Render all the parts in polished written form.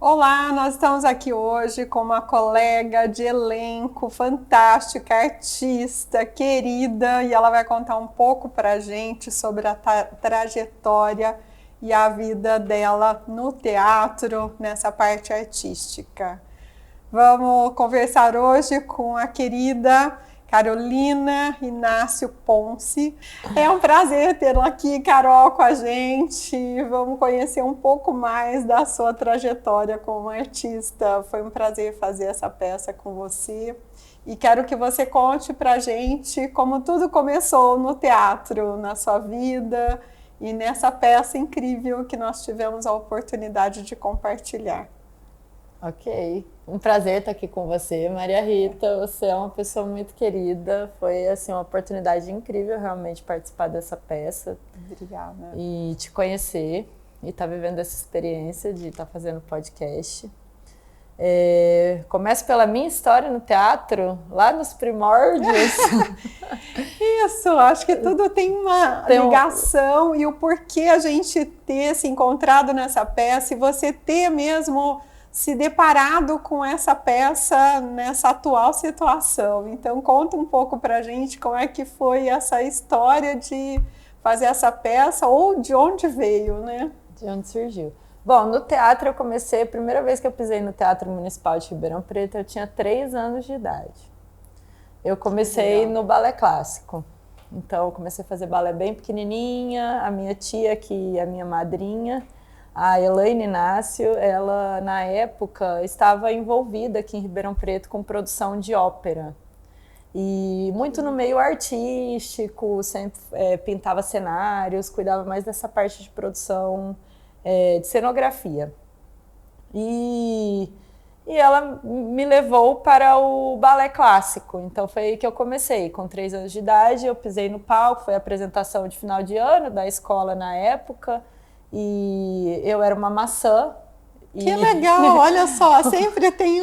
Olá, nós estamos aqui hoje com uma colega de elenco fantástica, artista, querida, e ela vai contar um pouco para a gente sobre a trajetória e a vida dela no teatro, nessa parte artística. Vamos conversar hoje com a querida Carolina Inácio Ponce. É um prazer tê-la aqui, Carol, com a gente. Vamos conhecer um pouco mais da sua trajetória como artista. Foi um prazer fazer essa peça com você. E quero que você conte pra gente como tudo começou no teatro, na sua vida e nessa peça incrível que nós tivemos a oportunidade de compartilhar. Ok, um prazer estar aqui com você, Maria Rita. Você é uma pessoa muito querida. Foi assim uma oportunidade incrível realmente participar dessa peça. Obrigada. E te conhecer e estar vivendo essa experiência de estar fazendo podcast. Começo pela minha história no teatro, lá nos primórdios. Isso, acho que tudo tem uma ligação e o porquê a gente ter se encontrado nessa peça e você ter mesmo se deparado com essa peça nessa atual situação. Então, conta um pouco pra gente como é que foi essa história de fazer essa peça ou de onde veio, né? De onde surgiu. Bom, no teatro eu comecei, a primeira vez que eu pisei no Teatro Municipal de Ribeirão Preto, eu tinha 3 anos de idade. Eu comecei no balé clássico. Então, eu comecei a fazer balé bem pequenininha. A minha tia, que é a minha madrinha, a Elaine Inácio, ela, na época, estava envolvida aqui em Ribeirão Preto com produção de ópera. E muito no meio artístico, sempre pintava cenários, cuidava mais dessa parte de produção, de cenografia. E ela me levou para o balé clássico. Então foi aí que eu comecei. Com 3 anos de idade, eu pisei no palco, foi a apresentação de final de ano da escola na época. E eu era uma maçã. Que legal, olha só, sempre tem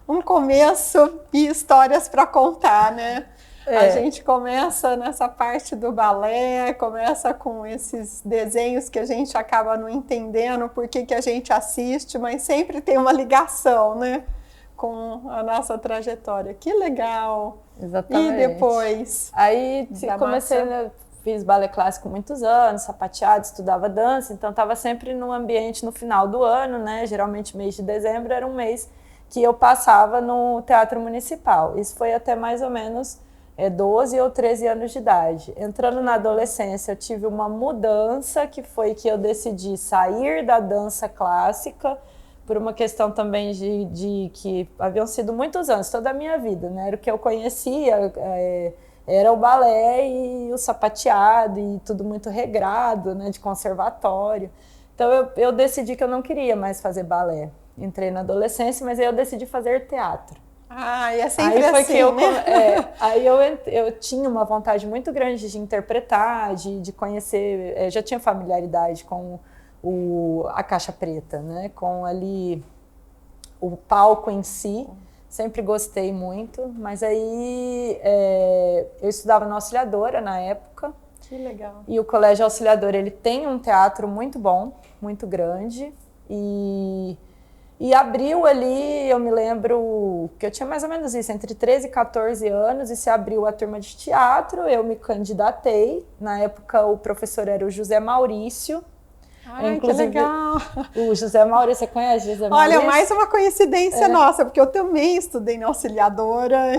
um começo e histórias para contar, né? A gente começa nessa parte do balé, começa com esses desenhos que a gente acaba não entendendo por que a gente assiste, mas sempre tem uma ligação, né? Com a nossa trajetória. Que legal! Exatamente. E depois? Aí comecei, né? Fiz balé clássico muitos anos, sapateado, estudava dança, então estava sempre no ambiente no final do ano, né? Geralmente mês de dezembro era um mês que eu passava no Teatro Municipal. Isso foi até mais ou menos 12 ou 13 anos de idade. Entrando na adolescência, eu tive uma mudança, que foi que eu decidi sair da dança clássica, por uma questão também de que haviam sido muitos anos, toda a minha vida, né? Era o que eu conhecia, era o balé e o sapateado e tudo muito regrado, né, de conservatório. Então eu decidi que eu não queria mais fazer balé. Entrei na adolescência, mas aí eu decidi fazer teatro. Ah, e é sempre aí foi assim, que eu, né? Aí eu tinha uma vontade muito grande de interpretar, de conhecer, já tinha familiaridade com a caixa preta, né, com ali o palco em si. Sempre gostei muito, mas aí eu estudava na Auxiliadora na época. Que legal. E o Colégio Auxiliadora, ele tem um teatro muito bom, muito grande. E abriu ali, eu me lembro que eu tinha mais ou menos isso, entre 13 e 14 anos, e se abriu a turma de teatro, eu me candidatei. Na época o professor era o José Maurício. Ai, inclusive, que legal! O José Maurício, você conhece o José Maurício? Olha, mais uma coincidência nossa, porque eu também estudei na Auxiliadora.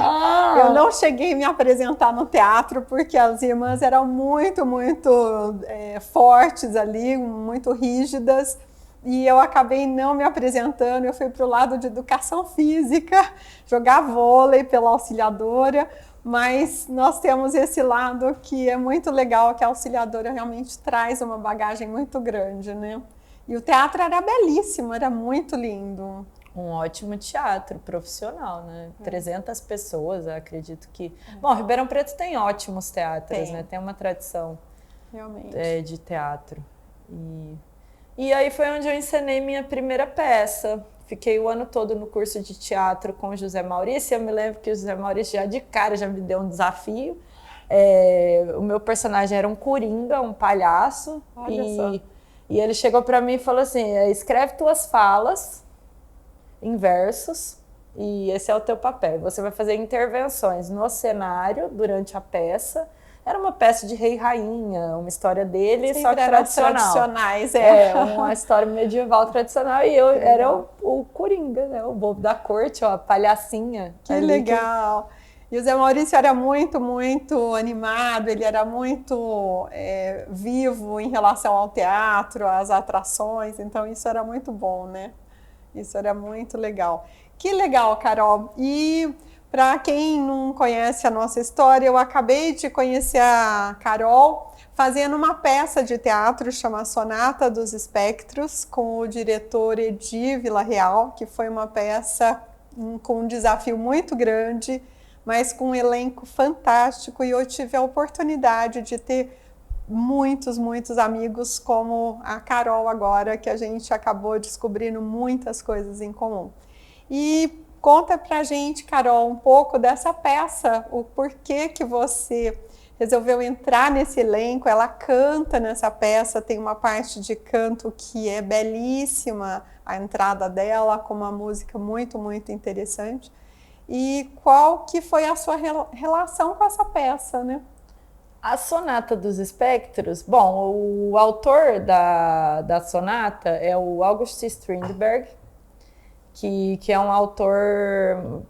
Eu não cheguei a me apresentar no teatro, porque as irmãs eram muito fortes ali, muito rígidas. E eu acabei não me apresentando, eu fui para o lado de educação física, jogar vôlei pela Auxiliadora. Mas nós temos esse lado que é muito legal, que a Auxiliadora realmente traz uma bagagem muito grande, né? E o teatro era belíssimo, era muito lindo. Um ótimo teatro profissional, né? 300 pessoas, eu acredito que... Bom, Ribeirão Preto tem ótimos teatros, né? Tem uma tradição realmente de teatro. E aí foi onde eu encenei minha primeira peça. Fiquei o ano todo no curso de teatro com o José Maurício. Eu me lembro que o José Maurício já de cara já me deu um desafio. O meu personagem era um coringa, um palhaço. Olha só. E ele chegou para mim e falou assim, escreve tuas falas em versos, e esse é o teu papel. Você vai fazer intervenções no cenário durante a peça. Era uma peça de rei e rainha, uma história dele, Sempre só que tradicional. tradicionais, Uma história medieval tradicional, e eu era o Coringa, né? O bobo da corte, ó, a palhacinha. Que legal! E o Zé Maurício era muito, muito animado, ele era muito vivo em relação ao teatro, às atrações, então isso era muito bom, né? Isso era muito legal. Que legal, Carol! E para quem não conhece a nossa história, eu acabei de conhecer a Carol fazendo uma peça de teatro chamada Sonata dos Espectros, com o diretor Edir Villarreal, que foi uma peça com um desafio muito grande, mas com um elenco fantástico, e eu tive a oportunidade de ter muitos, muitos amigos como a Carol agora, que a gente acabou descobrindo muitas coisas em comum. E conta pra gente, Carol, um pouco dessa peça, o porquê que você resolveu entrar nesse elenco. Ela canta nessa peça, tem uma parte de canto que é belíssima, a entrada dela, com uma música muito, muito interessante. E qual que foi a sua relação com essa peça, né? A Sonata dos Espectros, bom, o autor da sonata é o August Strindberg, que é um autor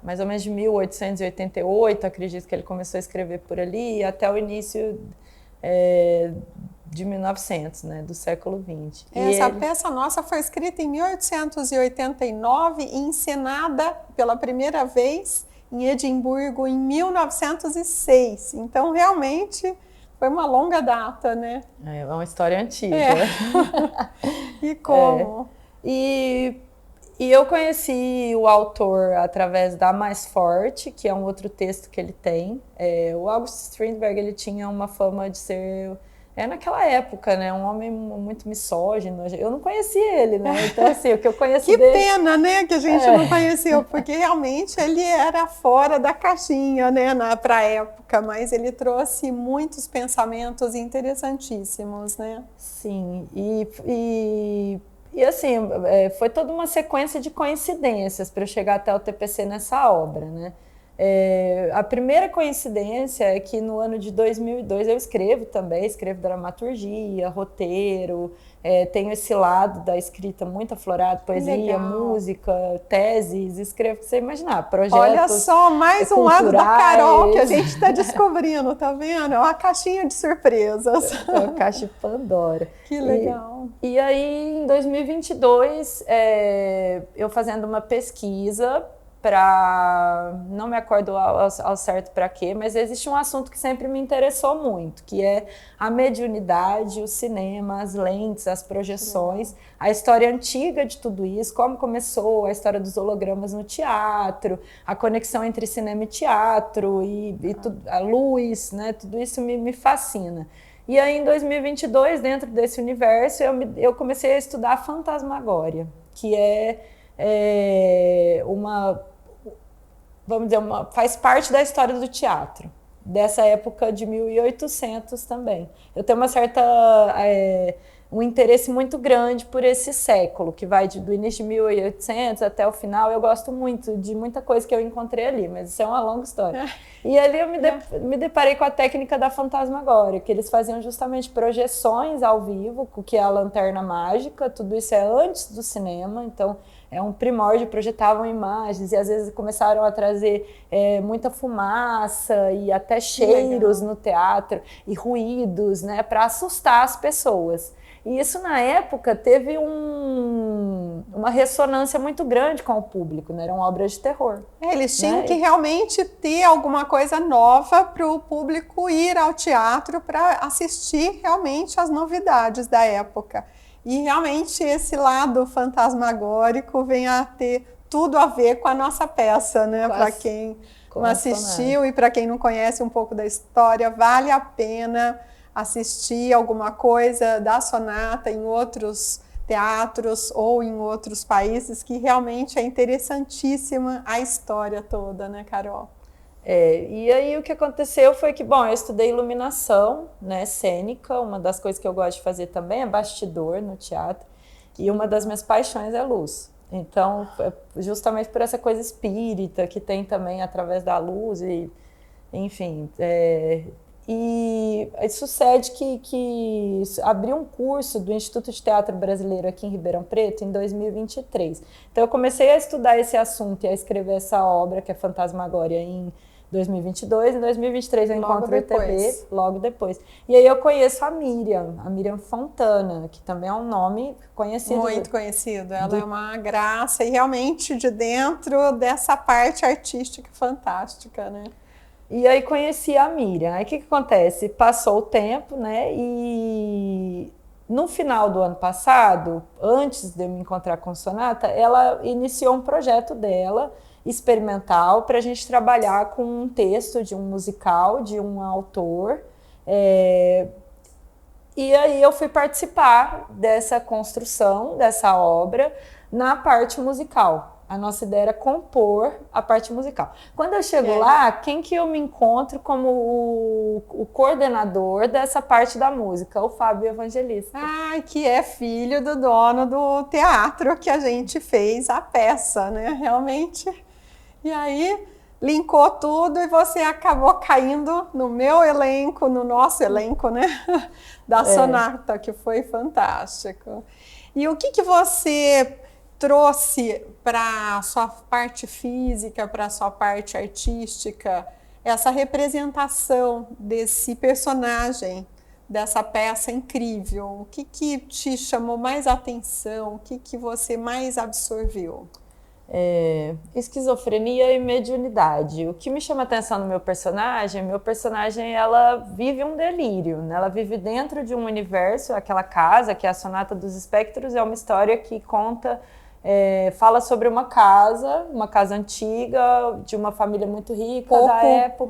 mais ou menos de 1888, acredito que ele começou a escrever por ali, até o início de 1900, né, do século XX. Essa peça nossa foi escrita em 1889 e encenada pela primeira vez em Edimburgo em 1906. Então, realmente, foi uma longa data, né? É uma história antiga. E como? E eu conheci o autor através da Mais Forte, que é um outro texto que ele tem. O August Strindberg, ele tinha uma fama de ser, naquela época, né, um homem muito misógino. Eu não conhecia ele, né? Então, assim, o que eu conheci que dele... pena, né, que a gente não conheceu, porque realmente ele era fora da caixinha, né, para a época, mas ele trouxe muitos pensamentos interessantíssimos, né? Sim, e assim, foi toda uma sequência de coincidências para eu chegar até o TPC nessa obra, né? A primeira coincidência é que no ano de 2002 eu escrevo dramaturgia, roteiro, tenho esse lado da escrita muito aflorado, poesia, música, teses, escrevo, você imaginar, projetos. Olha só, mais um lado da Carol que a gente está descobrindo, tá vendo? É uma caixinha de surpresas. É uma caixa de Pandora. Que legal. E aí, em 2022, eu fazendo uma pesquisa não me acordo ao certo para quê, mas existe um assunto que sempre me interessou muito, que é a mediunidade, o cinema, as lentes, as projeções, a história antiga de tudo isso, como começou a história dos hologramas no teatro, a conexão entre cinema e teatro, a luz, né? Tudo isso me fascina. E aí, em 2022, dentro desse universo, eu comecei a estudar a fantasmagória, que faz parte da história do teatro, dessa época de 1800 também. Eu tenho um interesse muito grande por esse século, que vai do início de 1800 até o final. Eu gosto muito de muita coisa que eu encontrei ali, mas isso é uma longa história. E ali eu me deparei com a técnica da fantasmagória, que eles faziam justamente projeções ao vivo, que é a lanterna mágica, tudo isso é antes do cinema, então é um primórdio, projetavam imagens e às vezes começaram a trazer muita fumaça e até cheiros no teatro e ruídos, né, para assustar as pessoas. E isso, na época, teve uma ressonância muito grande com o público, né? Eram obras de terror. Eles tinham que realmente ter alguma coisa nova para o público ir ao teatro para assistir realmente as novidades da época. E realmente esse lado fantasmagórico vem a ter tudo a ver com a nossa peça, né? Para quem não assistiu e para quem não conhece um pouco da história, vale a pena assistir alguma coisa da Sonata em outros teatros ou em outros países, que realmente é interessantíssima a história toda, né, Carol? E aí o que aconteceu foi que, bom, eu estudei iluminação, né, cênica, uma das coisas que eu gosto de fazer também é bastidor no teatro, e uma das minhas paixões é luz. Então, justamente por essa coisa espírita que tem também através da luz e, enfim, e sucede que abri um curso do Instituto de Teatro Brasileiro aqui em Ribeirão Preto em 2023. Então eu comecei a estudar esse assunto e a escrever essa obra, que é Fantasmagória, em 2022. Em 2023 eu encontro o ETB, logo depois. E aí eu conheço a Miriam Fontana, que também é um nome conhecido. Muito conhecido. Ela é uma graça e realmente de dentro dessa parte artística fantástica, né? E aí conheci a Miriam. Aí o que acontece? Passou o tempo, né? E no final do ano passado, antes de eu me encontrar com a Sonata, ela iniciou um projeto dela, experimental, para a gente trabalhar com um texto de um musical, de um autor. E aí eu fui participar dessa construção, dessa obra, na parte musical. A nossa ideia era compor a parte musical. Quando eu chego lá, quem que eu me encontro como o coordenador dessa parte da música? O Fábio Evangelista. Ah, que é filho do dono do teatro que a gente fez a peça, né? Realmente. E aí linkou tudo e você acabou caindo no meu elenco, no nosso elenco, né? Da Sonata, que foi fantástico. E o que você trouxe para a sua parte física, para a sua parte artística, essa representação desse personagem, dessa peça incrível? O que te chamou mais atenção? O que você mais absorveu? Esquizofrenia e mediunidade. O que me chama a atenção no meu personagem, ela vive um delírio, né? Ela vive dentro de um universo, aquela casa, que é a Sonata dos Espectros, é uma história que conta, fala sobre uma casa antiga, de uma família muito rica, da época.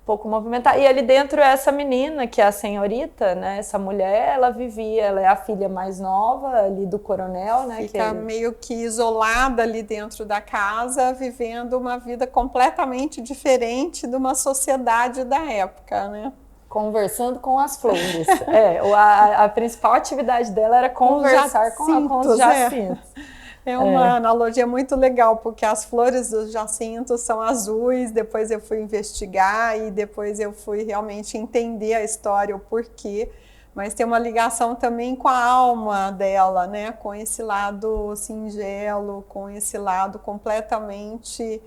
Pouco movimentada. E ali dentro essa menina, que é a senhorita, né? Essa mulher, ela é a filha mais nova ali do coronel, né? Fica meio que isolada ali dentro da casa, vivendo uma vida completamente diferente de uma sociedade da época, né? Conversando com as flores. A principal atividade dela era conversar com os jacintos. É uma analogia muito legal, porque as flores dos jacintos são azuis, depois eu fui investigar e depois eu fui realmente entender a história, o porquê, mas tem uma ligação também com a alma dela, né? Com esse lado singelo, com esse lado completamente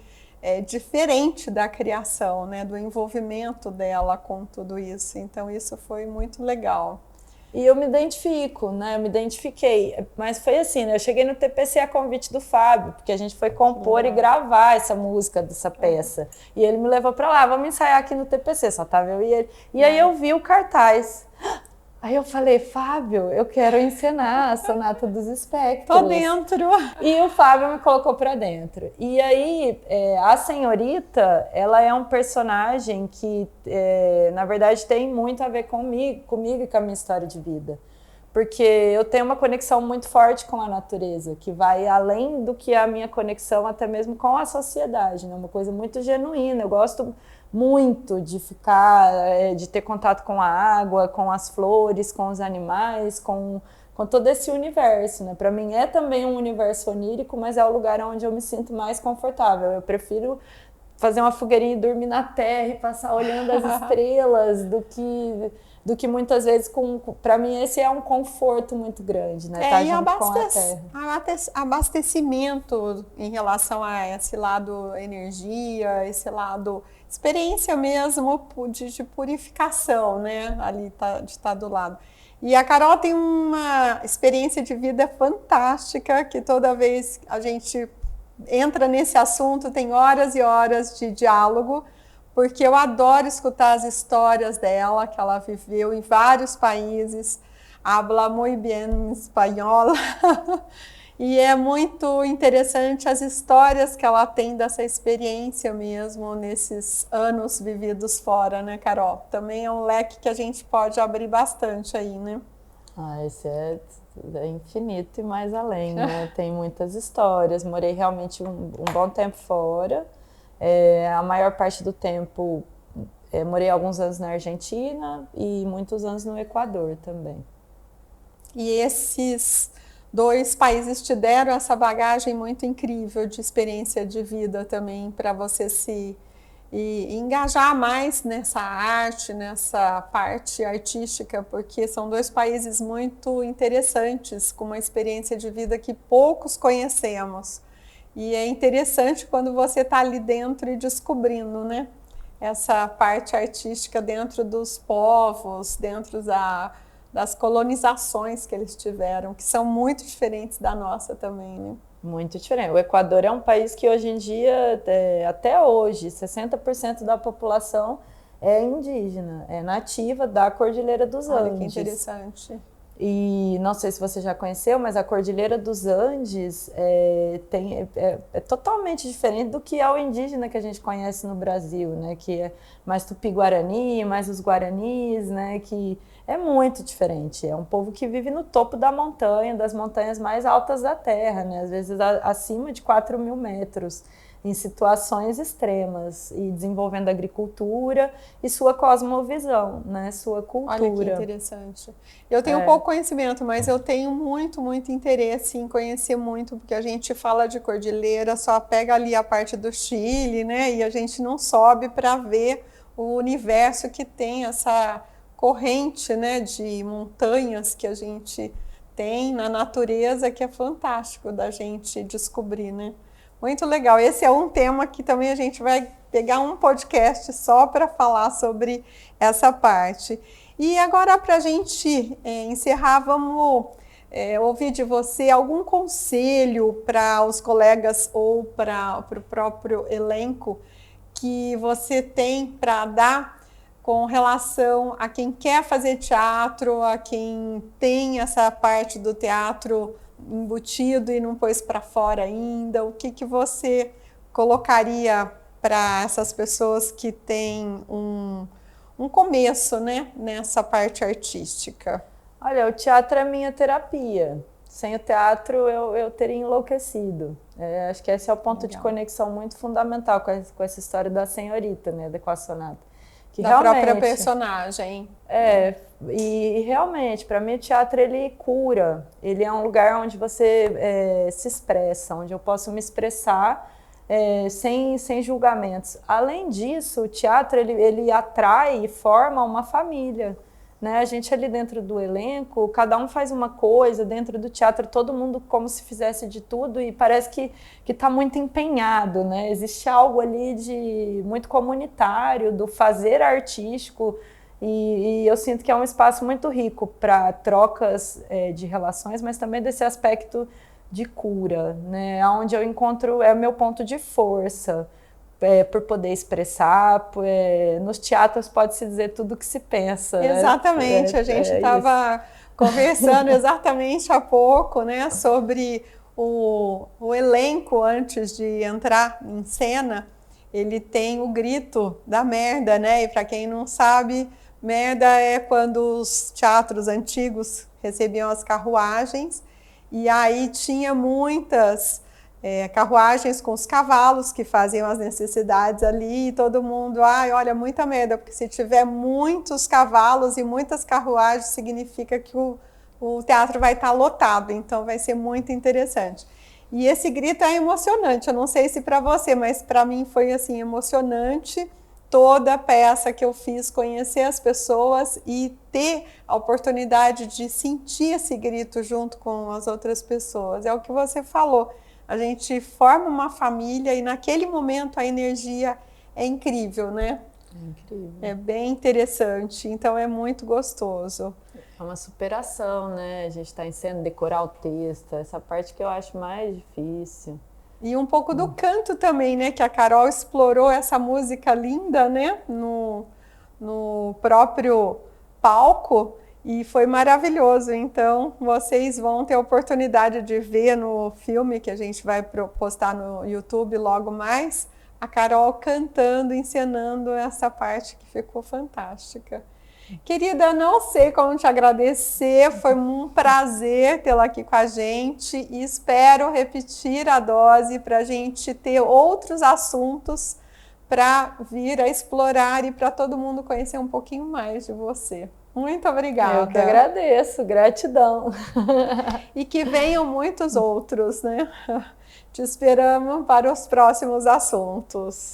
diferente da criação, né? Do envolvimento dela com tudo isso. Então isso foi muito legal. E eu me identifico, né? Eu me identifiquei. Mas foi assim, né? Eu cheguei no TPC a convite do Fábio, porque a gente foi compor e gravar essa música dessa peça. E ele me levou para lá, vamos ensaiar aqui no TPC, só tava eu e ele. E aí eu vi o cartaz. Aí eu falei, Fábio, eu quero encenar a Sonata dos Espectros. Tô dentro! E o Fábio me colocou pra dentro. E aí, a senhorita, ela é um personagem que, na verdade, tem muito a ver comigo e com a minha história de vida. Porque eu tenho uma conexão muito forte com a natureza, que vai além do que a minha conexão até mesmo com a sociedade, né? Uma coisa muito genuína. Eu gosto muito de de ter contato com a água, com as flores, com os animais, com todo esse universo, né? Para mim é também um universo onírico, mas é o lugar onde eu me sinto mais confortável. Eu prefiro fazer uma fogueirinha e dormir na terra e passar olhando as estrelas do que muitas vezes, para mim, esse é um conforto muito grande, né? Tá junto com a terra. Abastecimento em relação a esse lado energia, esse lado experiência mesmo de purificação, né? Ali de estar do lado. E a Carol tem uma experiência de vida fantástica, que toda vez a gente entra nesse assunto, tem horas e horas de diálogo, porque eu adoro escutar as histórias dela, que ela viveu em vários países, habla muy bien espanhol, e é muito interessante as histórias que ela tem dessa experiência mesmo, nesses anos vividos fora, né, Carol? Também é um leque que a gente pode abrir bastante aí, né? Esse é infinito e mais além, né? Tem muitas histórias, morei realmente um bom tempo fora. A maior parte do tempo morei alguns anos na Argentina e muitos anos no Equador também. E esses dois países te deram essa bagagem muito incrível de experiência de vida também para você se engajar mais nessa arte, nessa parte artística, porque são dois países muito interessantes, com uma experiência de vida que poucos conhecemos. E é interessante quando você está ali dentro e descobrindo, né? Essa parte artística dentro dos povos, dentro das colonizações que eles tiveram, que são muito diferentes da nossa também, né? Muito diferente. O Equador é um país que hoje em dia, até hoje, 60% da população é indígena, é nativa da Cordilheira dos Andes. Olha que interessante. E não sei se você já conheceu, mas a Cordilheira dos Andes é totalmente diferente do que é o indígena que a gente conhece no Brasil, né? Que é mais Tupi-Guarani, mais os Guaranis, né? Que é muito diferente. É um povo que vive no topo da montanha, das montanhas mais altas da Terra, né? Às vezes acima de 4.000 metros, em situações extremas, e desenvolvendo agricultura e sua cosmovisão, né? Sua cultura. Olha que interessante. Eu tenho pouco conhecimento, mas eu tenho muito, muito interesse em conhecer muito, porque a gente fala de cordilheira, só pega ali a parte do Chile, né? E a gente não sobe para ver o universo que tem essa corrente, né, de montanhas que a gente tem na natureza, que é fantástico da gente descobrir, né? Muito legal. Esse é um tema que também a gente vai pegar um podcast só para falar sobre essa parte. E agora, para a gente encerrar, vamos ouvir de você algum conselho para os colegas ou para o próprio elenco que você tem para dar com relação a quem quer fazer teatro, a quem tem essa parte do teatro embutido e não pôs para fora ainda. O que você colocaria para essas pessoas que têm um começo, né, nessa parte artística? Olha, o teatro é minha terapia. Sem o teatro eu teria enlouquecido. Acho que esse é o ponto de conexão muito fundamental com essa história da senhorita, né, da equacionada. Que da própria personagem. E realmente, para mim o teatro ele cura, ele é um lugar onde você se expressa, onde eu posso me expressar sem julgamentos. Além disso, o teatro ele atrai e forma uma família. Né? A gente ali dentro do elenco, cada um faz uma coisa, dentro do teatro todo mundo como se fizesse de tudo e parece que está muito empenhado, né? Existe algo ali de muito comunitário, do fazer artístico e eu sinto que é um espaço muito rico para trocas de relações, mas também desse aspecto de cura, né? Onde eu encontro, é o meu ponto de força. Por poder expressar, nos teatros pode-se dizer tudo o que se pensa. Exatamente, né? A gente estava conversando exatamente há pouco, né, sobre o elenco antes de entrar em cena, ele tem o grito da merda, né, e para quem não sabe, merda é quando os teatros antigos recebiam as carruagens, e aí tinha muitas carruagens com os cavalos que faziam as necessidades ali e todo mundo, olha, muita merda, porque se tiver muitos cavalos e muitas carruagens significa que o teatro vai estar lotado, então vai ser muito interessante. E esse grito é emocionante, eu não sei se para você, mas para mim foi assim emocionante toda a peça que eu fiz, conhecer as pessoas e ter a oportunidade de sentir esse grito junto com as outras pessoas, é o que você falou. A gente forma uma família e naquele momento a energia é incrível, né? É incrível. É bem interessante, então é muito gostoso. É uma superação, né? A gente está ensinando a decorar o texto, essa parte que eu acho mais difícil. E um pouco do canto também, né? Que a Carol explorou essa música linda, né? No próprio palco. E foi maravilhoso, então vocês vão ter a oportunidade de ver no filme que a gente vai postar no YouTube logo mais, a Carol cantando, encenando essa parte que ficou fantástica. Querida, não sei como te agradecer, foi um prazer tê-la aqui com a gente e espero repetir a dose para a gente ter outros assuntos para vir a explorar e para todo mundo conhecer um pouquinho mais de você. Muito obrigada. Eu que agradeço, gratidão. E que venham muitos outros, né? Te esperamos para os próximos assuntos.